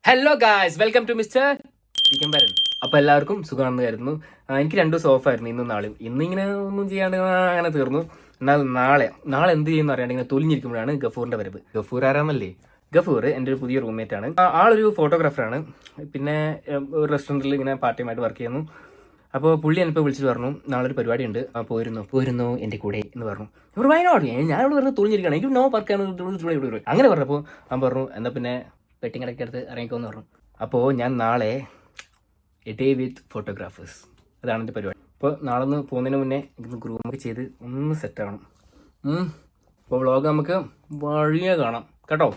Hello guys, welcome to mister Digambaran. അപ്പോൾ എല്ലാവർക്കും സുഖമാണെന്ന് കരുതുന്നു. എനിക്ക് 2 ദിവസം ഓഫായിരുന്നു ഇന്നും നാളെയും. ഇന്നിങ്ങനെ ഒന്നും ചെയ്യാണ്ട് അങ്ങനെ തീർന്നു. എന്നാൽ നാളെ എന്ത് ചെയ്യുമെന്ന് അറിയാണ്ട് ഇങ്ങനെ തൊലിഞ്ഞിരിക്കുമ്പോഴാണ് ഗഫൂറിൻ്റെ വരവ്. ഗഫൂർ ആരാമല്ലേ? ഗഫൂർ എൻ്റെ ഒരു പുതിയ റൂംമേറ്റാണ്. ആളൊരു ഫോട്ടോഗ്രാഫറാണ്. പിന്നെ ഒരു റെസ്റ്റോറൻറ്റിൽ ഇങ്ങനെ പാർട്ട് ടൈമായിട്ട് വർക്ക് ചെയ്യുന്നു. അപ്പോൾ പുള്ളി എനിപ്പോൾ വിളിച്ചിട്ട് പറഞ്ഞു, നാളെ ഒരു പരിപാടി ഉണ്ട്, പോരുന്നു എൻ്റെ കൂടെ എന്ന് പറഞ്ഞു. ഇവർ വയനാട് ഞാൻ ഇവിടെ വെറുതെ തൊലിഞ്ഞിരിക്കുകയാണ്, എനിക്ക് നോ വർക്കാണ്. അങ്ങനെ പറഞ്ഞപ്പോൾ ഞാൻ പറഞ്ഞു, എന്നാൽ പിന്നെ വെട്ടിങ് ഇടയ്ക്ക് എടുത്ത് ഇറങ്ങിക്കോന്ന് പറഞ്ഞു. അപ്പോൾ ഞാൻ നാളെ എ ഡേ വിത്ത് ഫോട്ടോഗ്രാഫേഴ്സ്, അതാണ് എൻ്റെ പരിപാടി. അപ്പോൾ നാളെ ഒന്ന് പോകുന്നതിന് മുന്നേ ഇതൊന്ന് ഗ്രൂമൊക്കെ ചെയ്ത് ഒന്ന് സെറ്റാവണം. അപ്പോൾ വ്ളോഗ് നമുക്ക് വഴിയെ കാണാം കേട്ടോ.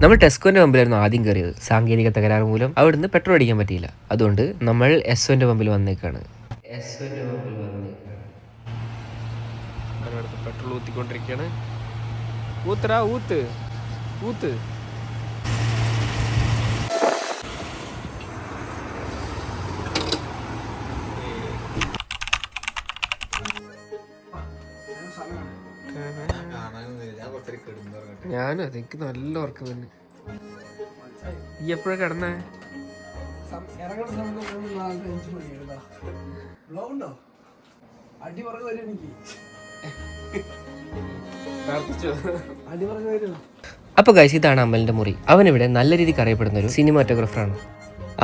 നമ്മൾ ടെസ്കോന്റെ പമ്പിലായിരുന്നു ആദ്യം കയറിയത്. സാങ്കേതിക തകരാറ് മൂലം അവിടുന്ന് പെട്രോൾ അടിക്കാൻ പറ്റിയില്ല. അതുകൊണ്ട് നമ്മൾ എസ്ഒന്റെ പമ്പിൽ വന്നേക്കാണ്. പെട്രോൾ ഊത്തിക്കൊണ്ടിരിക്കുകയാണ്. ഊത്തരാ ഊത്ത് ഊത്ത്. ഞാനും അതെ, എനിക്ക് നല്ല ഉറക്കം തന്നെ. ഈ എപ്പോഴാ കിടന്നേ? അപ്പൊ ഗൈസ്, ഇതാണ് അമലിന്റെ മുറി. അവനിവിടെ നല്ല രീതിക്ക് അറിയപ്പെടുന്ന ഒരു സിനിമാറ്റോഗ്രാഫറാണ്.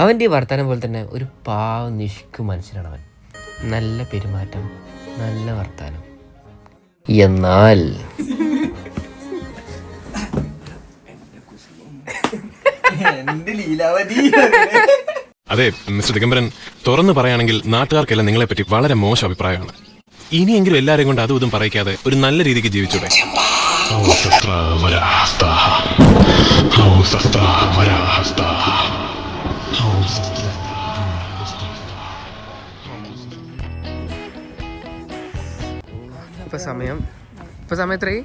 അവന്റെ ഈ വർത്താനം പോലെ തന്നെ ഒരു പാവ നിഷ്കു മനുഷ്യനാണ് അവൻ. നല്ല പെരുമാറ്റം, നല്ല വർത്താനം. എന്നാൽ അതെ മിസ്റ്റർ ദിഗംബരൻ, തുറന്നു പറയുകയാണെങ്കിൽ നാട്ടുകാർക്കെല്ലാം നിങ്ങളെപ്പറ്റി വളരെ മോശം അഭിപ്രായമാണ്. ഇനിയെങ്കിലും എല്ലാവരെയും കൊണ്ട് അതും ഇതും പറയിക്കാതെ ഒരു നല്ല രീതിക്ക് ജീവിച്ചൂടെ? ഇപ്പൊ സമയം എത്രയായി?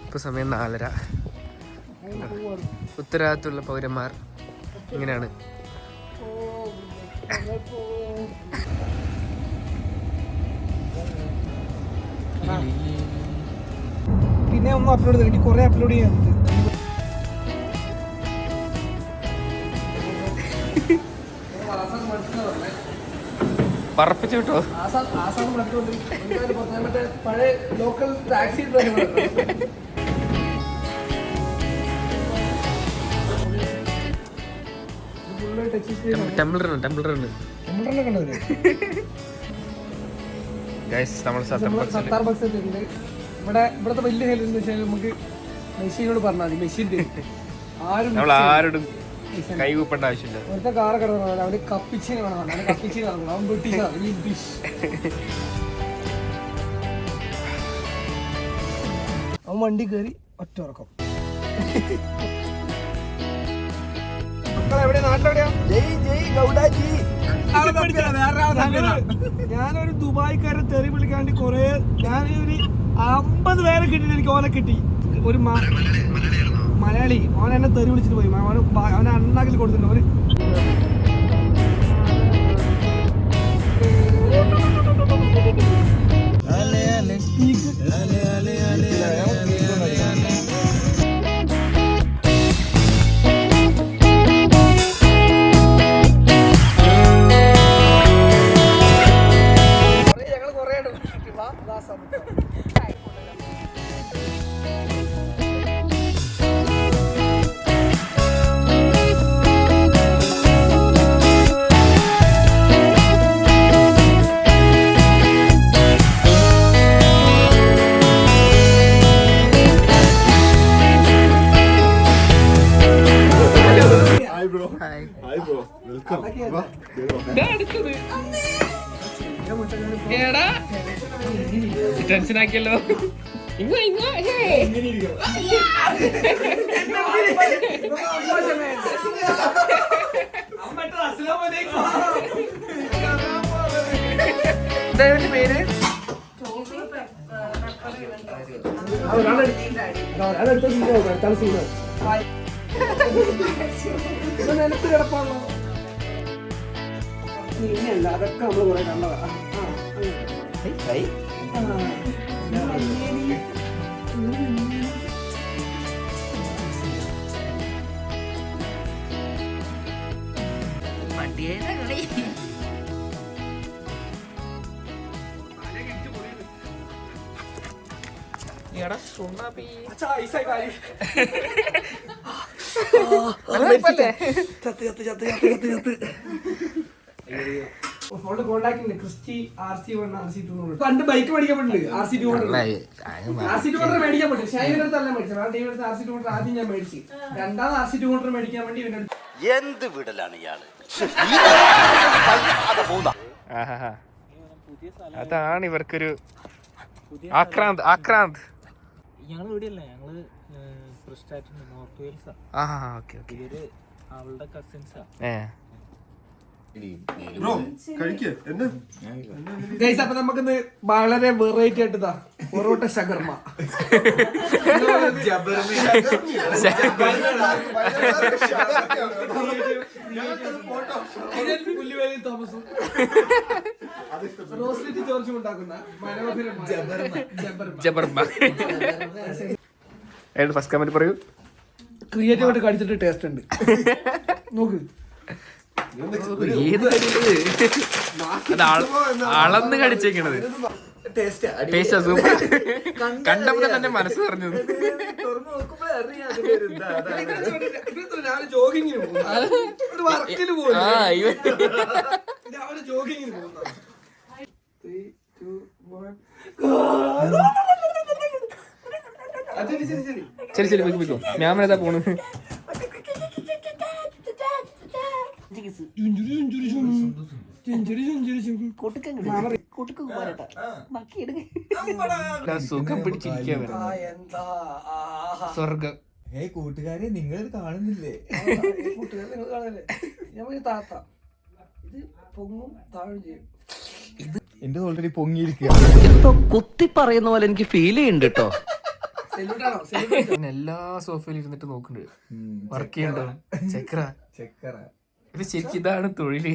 ഇപ്പൊ സമയം 4:30. ഉത്തരവാദിത്തമുള്ള പൗരന്മാർ ഇങ്ങനെയാണ്. പിന്നെ ഒന്നും അപ്ലോഡ് ചെയ്തിട്ട് കുറെ അപ്ലോഡ് ചെയ്യാറുണ്ട്. പറപ്പിച്ചു കിട്ടോ? പഴയ local taxi driver. Temple run guys, നമ്മൾ സത്താർ ബക്സ് ഉണ്ട്. ഇവിടത്തെ വലിയ ഹെൽപ്പ് എന്ന് വെച്ചാൽ നമുക്ക് മെഷീനോട് പറഞ്ഞാൽ മതി, മെഷീൻ ആരോടും കൈകൂപ്പേണ്ട ആവശ്യമില്ല. ഒരുത്ത കാറ് കിടന്നു അവന് കപ്പിച്ചിന് വേണം, കപ്പിച്ചിന് നടക്കണം. അവൻ ബ്രിട്ടീഷ്. അവൻ വണ്ടി കയറി ഒറ്റ ഉറക്കം. ഞാനൊരു ദുബായിക്കാരെ തെറി വിളിക്കാണ്ട് കൊറേ, ഞാനൊരു 50 പേരെ കിട്ടിയിട്ട് എനിക്ക് ഓനെ കിട്ടി. ഒരു മലയാളി അവൻ എന്നെ തെറി വിളിച്ചിട്ട് പോയി. അവനെ അണ്ണാക്കിൽ കൊടുത്തിട്ടുണ്ട്. അവന് ടെൻഷൻ ആക്കിയല്ലോ. പേര് നിലത്ത് കിടപ്പാണല്ലോ. ഇനിയല്ല, അതൊക്കെ നമ്മള് കുറെ കണ്ടതാ. പണ്ട് ബൈക്ക് മേടിക്കാൻ പറ്റില്ല. RC200 മേടിക്കാൻ പറ്റും. ഷൈവിനടുത്തല്ല മേടിച്ചത്. RC200 ആദ്യം ഞാൻ മേടിച്ചു. രണ്ടാമത് RC200 മേടിക്കാൻ വേണ്ടി ഇവനടുത്ത് എന്ത് വിടലാണ് ഇയാള്. അതാണ് ഇവർക്കൊരു ആക്രാന്ത്. ഞങ്ങൾ ഇവിടെയല്ല, ഞങ്ങള് നോർത്ത് വെയിൽസാ. ഇവര് അവളുടെ കസിൻസാ. ഗൈസ്, അപ്പൊ നമുക്കിന്ന് വളരെ വെറൈറ്റി ആയിട്ട് ഇതാ പൊറോട്ട ഷവർമ്മ. പുല്ലുവേലിൽ താമസം റോസ്ലിറ്റി ജോർജും ഉണ്ടാക്കുന്ന ഫസ്റ്റ് കമന്റ് പറയൂ. ക്രിയേറ്റീവ് ആയിട്ട് കടിച്ചിട്ട് ടേസ്റ്റ് ഉണ്ട്. നോക്ക്, അളന്ന് കടിച്ചേക്കണത് ടേസ്റ്റ് സൂപ്പർ. കണ്ടപ്പോൾ തന്നെ മനസ്സ് പറഞ്ഞു. രാവിലെ ജോഗിങ്ങിന് പോകും, വർക്കിന് പോകും, രാവിലെ ജോഗിങ്ങിന് പോകുന്ന. 3, 2, 1. ശരി വെക്കോ. ഞാമനതാ പോണ്. സുഖം പിടിച്ചിരിക്കുക സ്വർഗം. കൂട്ടുകാരെ, നിങ്ങൾ കാണുന്നില്ലേ? കൂട്ടുകാരെ നിങ്ങൾ കാണല്ലേ? ഞാൻ താത്ത ഇത് പൊങ്ങും താഴും ചെയ്യും. എന്റെ ഓൾറെഡി പൊങ്ങിയിരിക്കുക. എന്തോ കുത്തി പറയുന്ന പോലെ എനിക്ക് ഫീൽ ചെയ്യുന്നുണ്ട് കേട്ടോ. എല്ലാ സോഫയിൽ ഇരുന്നിട്ട് നോക്കുന്നുണ്ട് വർക്ക് ചെയ്യണ്ടോ. ചെക്കറ ഇത് ശരിക്കും ഇതാണ് തൊഴില്.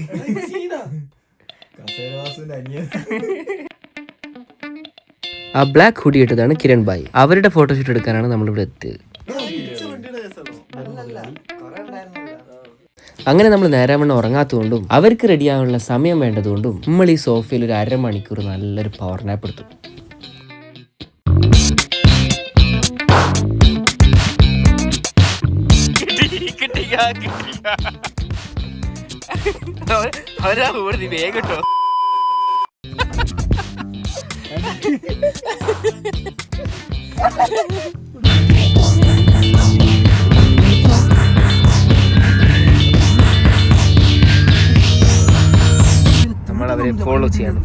ആ ബ്ലാക്ക് ഹുഡി ഇട്ടതാണ് കിരൺ ഭായ്. അവരുടെ ഫോട്ടോഷൂട്ട് എടുക്കാനാണ് നമ്മളിവിടെ എത്തിയത്. അങ്ങനെ നമ്മൾ നേരാവണ്ണം ഉറങ്ങാത്തതുകൊണ്ടും അവർക്ക് റെഡിയാകാനുള്ള സമയം വേണ്ടതുകൊണ്ടും നമ്മൾ ഈ സോഫയിൽ ഒരു 1/2 മണിക്കൂർ നല്ലൊരു പവർ നാപ്പ് എടുത്തു. അവരാ വേഗം കേട്ടോ. നമ്മളവരെ ഫോളോ ചെയ്യാണ്.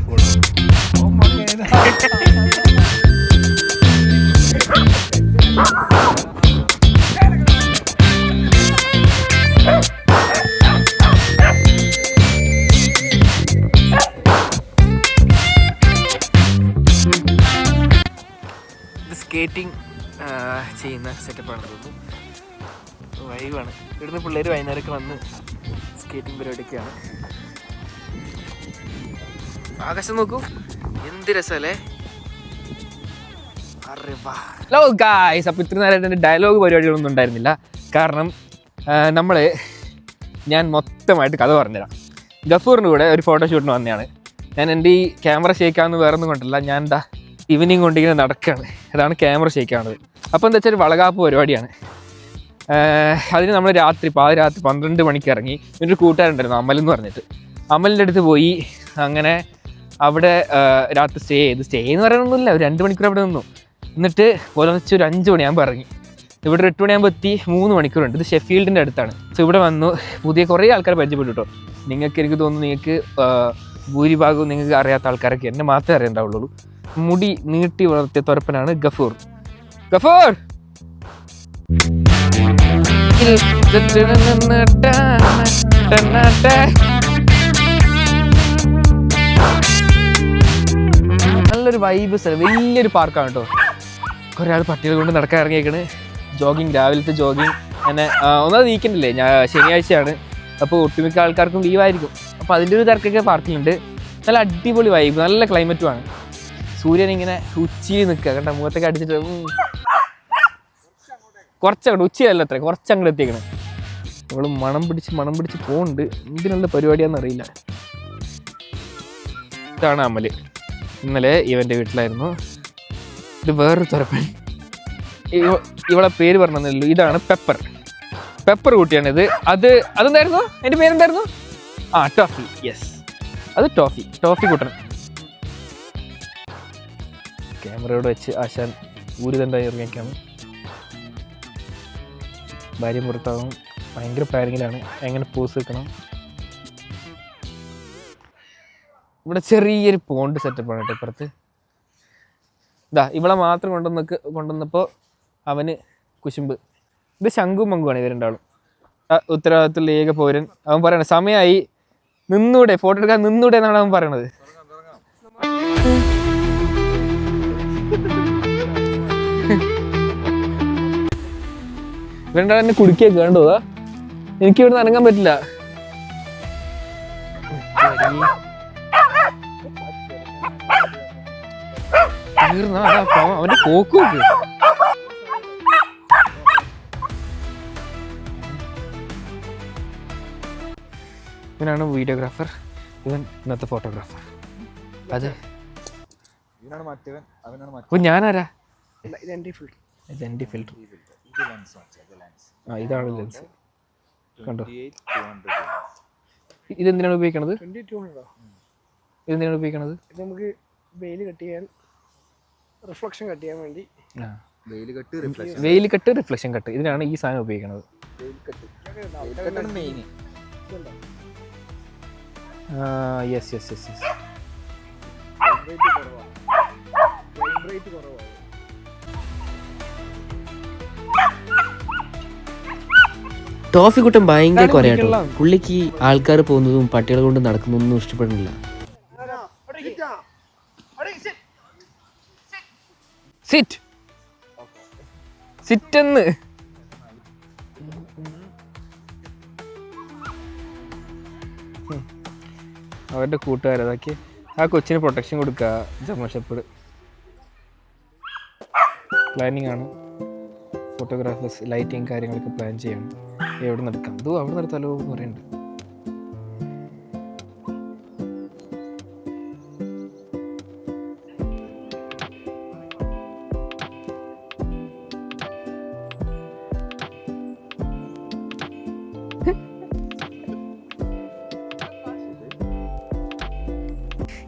സ്കേറ്റിംഗ് ചെയ്യുന്ന സെറ്റപ്പാണ് തോന്നുന്നു. വൈവാണ്. ഇവിടുന്ന് പിള്ളേർ വൈകുന്നേരമൊക്കെ വന്ന് സ്കേറ്റിംഗ് പരിപാടിയൊക്കെയാണ്. ആകാശം നോക്കൂ, എന്ത് രസമല്ലേ. ഹലോ ഗായ്സ്, അപ്പോൾ ഇത്ര നേരമായിട്ട് എൻ്റെ ഡയലോഗ് പരിപാടികളൊന്നും ഉണ്ടായിരുന്നില്ല. കാരണം ഞാൻ മൊത്തമായിട്ട് കഥ പറഞ്ഞുതരാം. ഗഫൂറിൻ്റെ കൂടെ ഒരു ഫോട്ടോഷൂട്ടിന് വന്നതാണ് ഞാൻ. എൻ്റെ ഈ ക്യാമറ ഷേക്കാവുന്ന വേറെ ഒന്നും കൊണ്ടല്ല, ഞാൻ എന്താ ഈവനിങ് കൊണ്ടിങ്ങനെ നടക്കുകയാണ്. അതാണ് ക്യാമറ ഷേക്കാവുന്നത്. അപ്പോൾ എന്താ വെച്ചാൽ വളകാപ്പ് പരിപാടിയാണ്. അതിന് നമ്മൾ പാതിരാത്രി 12 മണിക്ക് ഇറങ്ങി. ഒരു കൂട്ടുകാരുണ്ടായിരുന്നു അമൽ എന്ന് പറഞ്ഞിട്ട്. അമലിൻ്റെ അടുത്ത് പോയി. അങ്ങനെ അവിടെ രാത്രി സ്റ്റേ എന്ന് പറയാനൊന്നുമില്ല, ഒരു 2 മണിക്കൂർ അവിടെ നിന്നു. എന്നിട്ട് പുലർച്ചെ ഒരു 5 മണിയാകുമ്പോൾ ഇറങ്ങി. ഇവിടെ ഒരു 8 മണിയാകുമ്പോൾ എത്തി. 3 മണിക്കൂറുണ്ട്. ഇത് ഷെഫീൽഡിൻ്റെ അടുത്താണ്. സോ ഇവിടെ വന്നു പുതിയ കുറേ ആൾക്കാരെ പരിചയപ്പെട്ടു കേട്ടോ. എനിക്ക് തോന്നുന്നു നിങ്ങൾക്ക് ഭൂരിഭാഗവും നിങ്ങൾക്ക് അറിയാത്ത ആൾക്കാരൊക്കെ, എന്നെ മാത്രമേ അറിയണ്ടാവുള്ളൂ. മുടി നീട്ടി വളർത്തിയ തുരപ്പനാണ് ഗഫൂർ. നല്ലൊരു വൈബ് സ്ഥലം, വലിയൊരു പാർക്കാണ് കേട്ടോ. കുറേ ആൾ പട്ടികൾ കൊണ്ട് നടക്കാൻ ഇറങ്ങിയേക്കണ്. ജോഗിങ്, രാവിലത്തെ ജോഗിങ്. അങ്ങനെ ഒന്നാമത് വീക്കെൻഡില്ലേ, ശനിയാഴ്ചയാണ്. അപ്പോൾ ഒട്ടുമിക്ക ആൾക്കാർക്കും ലീവായിരിക്കും. അപ്പോൾ അതിൻ്റെ ഒരു തിരക്കൊക്കെ പാർക്കിലുണ്ട്. നല്ല അടിപൊളി വൈബ്, നല്ല ക്ലൈമറ്റുമാണ്. സൂര്യൻ ഇങ്ങനെ ഉച്ചയിൽ നിൽക്കുക കണ്ട, മുഖത്തൊക്കെ അടിച്ചിട്ട് കുറച്ചങ്ങോട്ട്, ഉച്ചയല്ല അത്ര, കുറച്ചങ്ങോട്ട് എത്തിയേക്കണം. നമ്മൾ മണം പിടിച്ച് പോകുന്നുണ്ട്. എന്തിനുള്ള പരിപാടിയാണെന്ന് അറിയില്ല. ഇതാണ് അമൽ. ഇന്നലെ ഇവൻ്റെ വീട്ടിലായിരുന്നു. ഇത് വേറൊരു തുറപ്പൻ. ഇവളെ പേര് പറഞ്ഞല്ലോ, ഇതാണ് പെപ്പർ കുട്ടിയാണിത്. അതെന്തായിരുന്നു, എൻ്റെ പേരെന്തായിരുന്നു? ടോഫി. യെസ്, അത് ടോഫി കൂട്ടൻ. ക്യാമറയോട് വെച്ച് ആശാൻ ഊരുതണ്ടായി ഇറങ്ങിയൊക്കെയാണ്. ഭാര്യ പുറത്താകും, ഭയങ്കര പ്ലാനിങ്ങിലാണ് എങ്ങനെ പോസ് വെക്കണം. ഇവിടെ ചെറിയൊരു പോണ്ട് സെറ്റപ്പാണ് കേട്ടോ ഇപ്പുറത്ത്. ഇവളെ മാത്രം കൊണ്ടുവന്നപ്പോൾ അവന് കുശുമ്പ്. ഇത് ശംഖും മങ്കുമാണ് ഇവരുണ്ടാളും. ഉത്തരവാദിത്തമുള്ള ഏക പൗരൻ. അവൻ പറയണത് സമയമായി, നിന്നൂടെ, ഫോട്ടോ എടുക്കാൻ നിന്നൂടെ എന്നാണ് അവൻ പറയണത്. ഇവരുണ്ടാവും എന്നെ കുടിക്കൊക്കെ കണ്ടോ? എനിക്ക് ഇവിടെ അനങ്ങാൻ പറ്റില്ല. അവന്റെ പോക്ക് നോക്ക്. ഇവനാണ് വീഡിയോഗ്രാഫർ, ഇവൻ ഇന്നത്തെ ഫോട്ടോഗ്രാഫർ. അതെ, അപ്പൊ ഞാനാരാ? ഫിൽറ്റർ. ഇതാണ് ലെൻസ്. കണ്ടോ, ഇതെന്തിനാണ് ഉപയോഗിക്കണത്? ഇതെന്തിനാണ് ഉപയോഗിക്കണത്? നമുക്ക് വെയിൽ കട്ട് ചെയ്യാൻ, റിഫ്ലക്ഷൻ കട്ട് ചെയ്യാൻ വേണ്ടി. വെയിൽ കട്ട്, റിഫ്ലക്ഷൻ കട്ട്, ഇതിനാണ് ഈ സാധനം ഉപയോഗിക്കുന്നത്. യെസ്. ടോഫി കുട്ടൻ ഭയങ്കര കുറയാട്ടോ. പുള്ളിക്ക് ആൾക്കാർ പോകുന്നതും പട്ടികൾ കൊണ്ട് നടക്കുന്നതൊന്നും ഇഷ്ടപ്പെടുന്നില്ല. സിറ്റെന്ന് അവരുടെ കൂട്ടുകാരതൊക്കെ ആ കൊച്ചിന് പ്രൊട്ടക്ഷൻ കൊടുക്കുക. ജർമ്മൻ ഷെപ്പേർഡ് പ്ലാനിങ് ആണ്. ഫോട്ടോഗ്രാഫേഴ്സ് ലൈറ്റിങ് കാര്യങ്ങളൊക്കെ പ്ലാൻ ചെയ്യണം. എവിടെ നടക്കാം, ഇത് അവിടെ നടത്താലോ എന്ന് പറയുന്നുണ്ട്.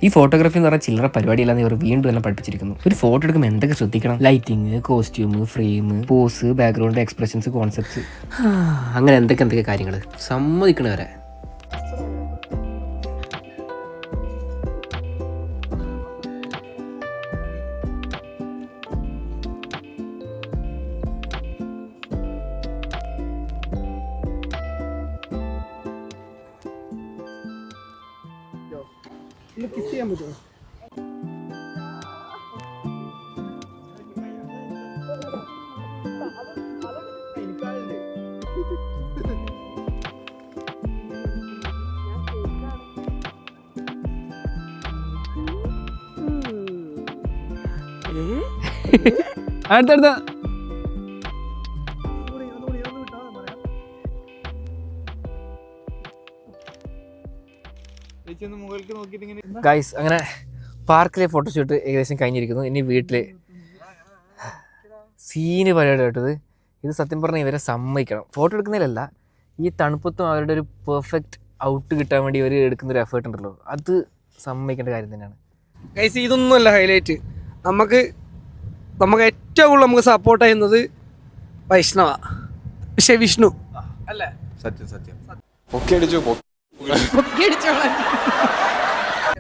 ഈ ഫോട്ടോഗ്രാഫി എന്ന് പറഞ്ഞാൽ ചില്ലറ പരിപാടിയല്ലാന്ന് ഇവർ വീണ്ടും എല്ലാം പഠിപ്പിച്ചിരിക്കുന്നു. ഒരു ഫോട്ടോ എടുക്കുമ്പോൾ എന്തൊക്കെ ശ്രദ്ധിക്കണം? Lighting, costume, frame, pose, background, expressions, concepts, അങ്ങനെ എന്തൊക്കെ കാര്യങ്ങൾ സമ്മതിക്കണവരെ. കിസ് ചെയ്യാൻ പറ്റുമോ? അടുത്ത ഗൈസ്, അങ്ങനെ പാർക്കിലെ ഫോട്ടോഷൂട്ട് ഏകദേശം കഴിഞ്ഞിരിക്കുന്നു. ഇനി വീട്ടില് സീന് പരിപാടി കേട്ടത്. ഇത് സത്യം പറഞ്ഞാൽ ഇവരെ സമ്മതിക്കണം. ഫോട്ടോ എടുക്കുന്നതിലല്ല, ഈ തണുപ്പത്തും അവരുടെ ഒരു പെർഫെക്റ്റ് ഔട്ട് കിട്ടാൻ വേണ്ടി ഇവർ എടുക്കുന്നൊരു എഫേർട്ട് ഉണ്ടല്ലോ, അത് സമ്മതിക്കേണ്ട കാര്യം തന്നെയാണ്. ഗൈസ്, ഇതൊന്നുമല്ല ഹൈലൈറ്റ്. നമുക്ക് ഏറ്റവും കൂടുതൽ നമുക്ക് സപ്പോർട്ട് ചെയ്യുന്നത് വൈഷ്ണവ, പക്ഷേ വിഷ്ണു അല്ലേ?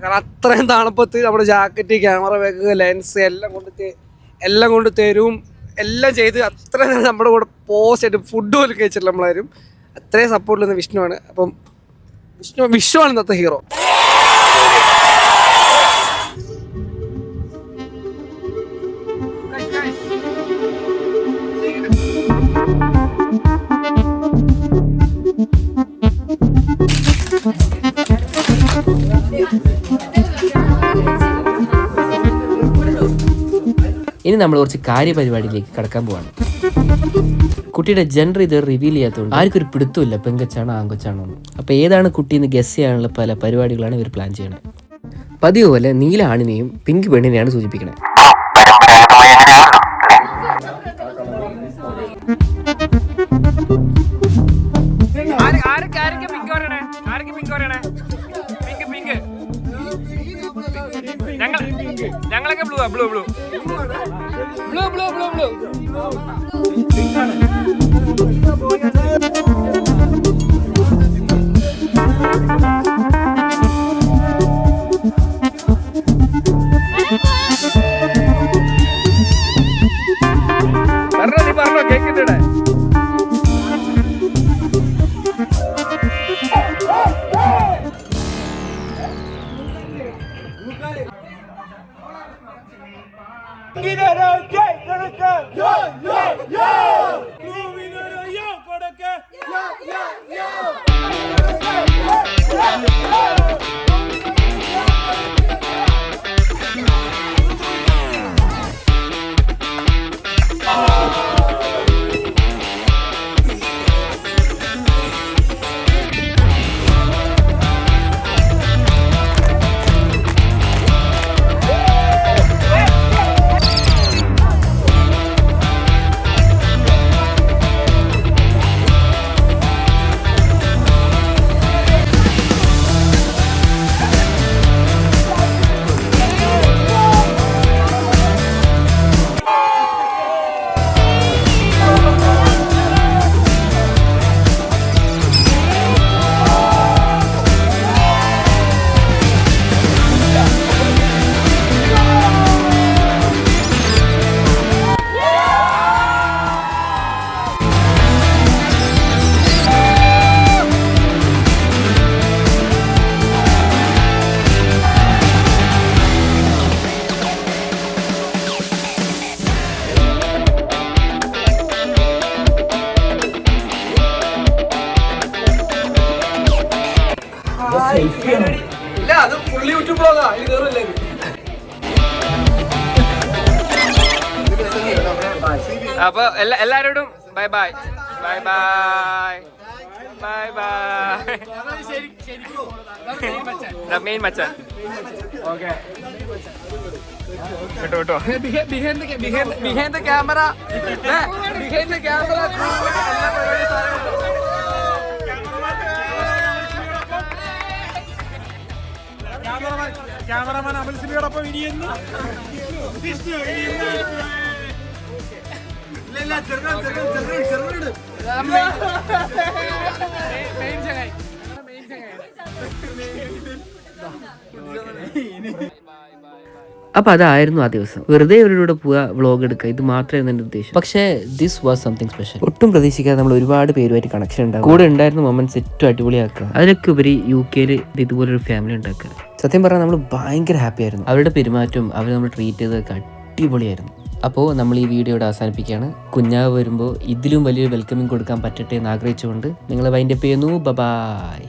കാരണം അത്രയും തണുപ്പത്ത് നമ്മുടെ ജാക്കറ്റ്, ക്യാമറ ബാഗ്, ലെൻസ് എല്ലാം കൊണ്ട് തരും, എല്ലാം ചെയ്ത് അത്രയും നമ്മുടെ കൂടെ പോസ്റ്റ് ആയിട്ട് ഫുഡ് പോലും കഴിച്ചിട്ടില്ല നമ്മളാരും. അത്രയും സപ്പോർട്ട് ചെയ്യുന്ന വിഷ്ണുവാണ്. അപ്പം വിഷ്ണുവാണ് ഇന്നത്തെ ഹീറോ. ഇനി നമ്മൾ കുറച്ച് കാര്യപരിപാടിയിലേക്ക് കടക്കാൻ പോവാണ്. കുട്ടിയുടെ ജെൻഡർ ഇത് റിവീൽ ചെയ്യാത്തതുകൊണ്ട് ആർക്കും ഒരു പിടുത്തമില്ല പെങ്കൊച്ചാണോ ആങ്കൊച്ചാണോ എന്ന്. അപ്പോൾ ഏതാണ് കുട്ടിയെന്ന് ഗസ് ചെയ്യാനുള്ള പല പരിപാടികളാണ് ഇവർ പ്ലാൻ ചെയ്യണത്. പതിവ് പോലെ നീല ആണിനെയും പിങ്ക് പെണ്ണിനെയാണ് സൂചിപ്പിക്കുന്നത്. ഞങ്ങളൊക്കെ blue blue blue blue blue blue blue. പറഞ്ഞോ കേക്കിട്ടേ. ഇല്ല, അത് ഫുള്ളി യൂട്യൂബ് ബ്ലോഗാ, ഇത് കേറില്ലേ? അപ്പൊ എല്ലാരോടും bye bye bye bye bye bye. Main മച്ചാൻ. ഓക്കെ കേട്ടോ കേട്ടോ. Behind the camera, behind the camera എല്ലാ പരിപാടിയും. ക്യാമറമാൻ അമൽ സിനിയോടൊപ്പം ഇനിയെന്ന് അപ്പോൾ അതായിരുന്നു ആ ദിവസം. വെറുതെ ഇവരുടെ പോവുക, വ്ളോഗ് എടുക്കുക, ഇത് മാത്രമായിരുന്നു എൻ്റെ ഉദ്ദേശം. പക്ഷേ ദിസ് വാസ് സംതിങ് സ്പെഷ്യൽ. ഒട്ടും പ്രതീക്ഷിക്കാതെ നമ്മൾ ഒരുപാട് പേരുമായിട്ട് കണക്ഷൻ ഉണ്ടാകും. കൂടെ ഉണ്ടായിരുന്ന മൊമെന്റ്സ് ഏറ്റവും അടിപൊളിയാക്കുക. അതിലൊക്കെ ഉപരി UK ഇതുപോലൊരു ഫാമിലി ഉണ്ടാക്കുക. സത്യം പറഞ്ഞാൽ നമ്മൾ ഭയങ്കര ഹാപ്പി ആയിരുന്നു. അവരുടെ പെരുമാറ്റവും അവർ നമ്മൾ ട്രീറ്റ് ചെയ്തതൊക്കെ അടിപൊളിയായിരുന്നു. അപ്പോൾ നമ്മൾ ഈ വീഡിയോയുടെ അവസാനിപ്പിക്കുകയാണ്. കുഞ്ഞാവ് വരുമ്പോൾ ഇതിലും വലിയൊരു വെൽക്കമിങ് കൊടുക്കാൻ പറ്റട്ടെ എന്ന് ആഗ്രഹിച്ചുകൊണ്ട് നിങ്ങൾ വൈൻഡപ്പ് ചെയ്യുന്നു. ബൈ.